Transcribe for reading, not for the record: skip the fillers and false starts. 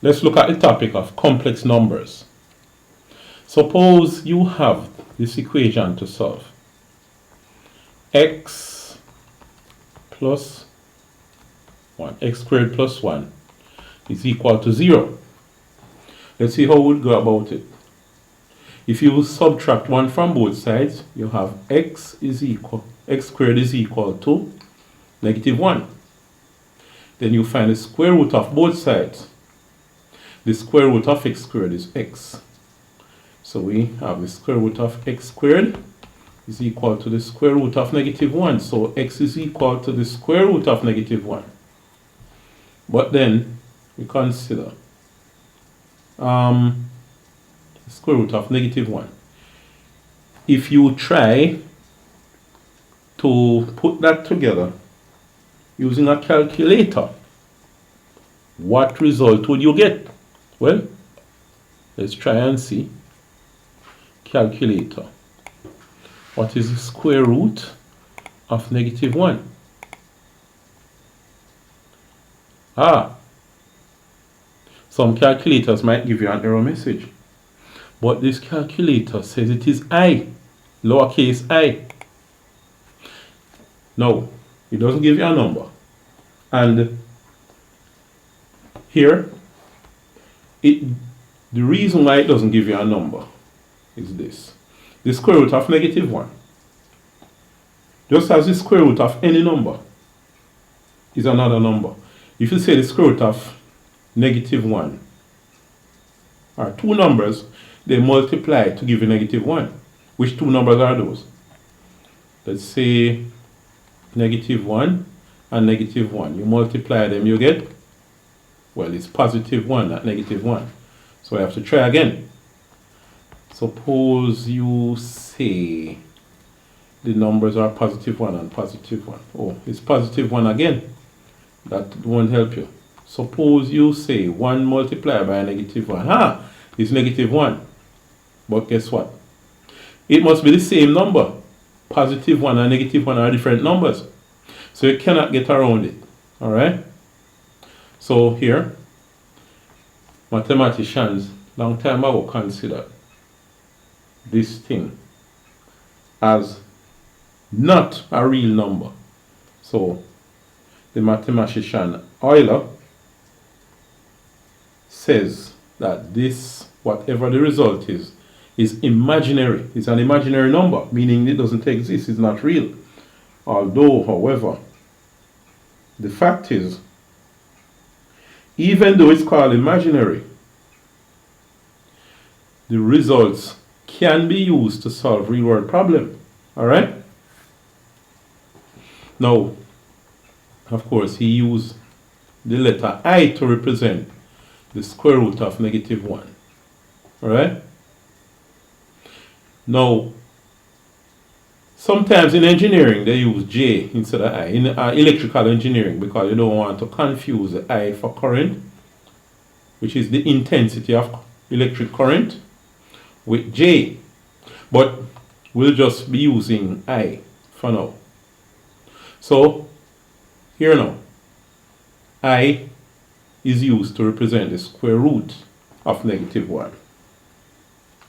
let's look at the topic of complex numbers. Suppose you have this equation to solve. X plus 1, x squared plus 1 is equal to 0. Let's see how we'll go about it. If you subtract 1 from both sides, you have x squared is equal to negative 1. Then you find the square root of both sides. The square root of x squared is x. So we have the square root of x squared is equal to the square root of negative 1. So x is equal to the square root of negative 1. But then we consider the square root of negative 1. If you try to put that together using a calculator, what result would you get? Well, let's try and see. Calculator. What is the square root of negative 1? Some calculators might give you an error message, but this calculator says it is I, lowercase I. No, it doesn't give you a number. And here, the reason why it doesn't give you a number is this. The square root of negative 1, just as the square root of any number, is another number. If you say the square root of negative 1 are two numbers, they multiply to give you negative 1. Which two numbers are those? Let's say negative 1 and negative 1. You multiply them, you get, well, it's positive 1, not negative 1. So I have to try again. Suppose you say the numbers are positive 1 and positive 1. Oh, it's positive 1 again. That won't help you. Suppose you say 1 multiplied by negative 1. It's negative 1. But guess what? It must be the same number. Positive 1 and negative 1 are different numbers. So you cannot get around it. Alright? So here, mathematicians long time ago considered this thing as not a real number. So the mathematician Euler says that this, whatever the result is imaginary. It's an imaginary number, meaning it doesn't exist, it's not real. Although, however, the fact is, even though it's called imaginary, the results can be used to solve real world problems. Alright? Now, of course, he used the letter I to represent the square root of negative 1. Alright? Now, sometimes in engineering they use J instead of I, in electrical engineering, because you don't want to confuse the I for current, which is the intensity of electric current, with J. But we'll just be using I for now. So, here now, I is used to represent the square root of negative 1.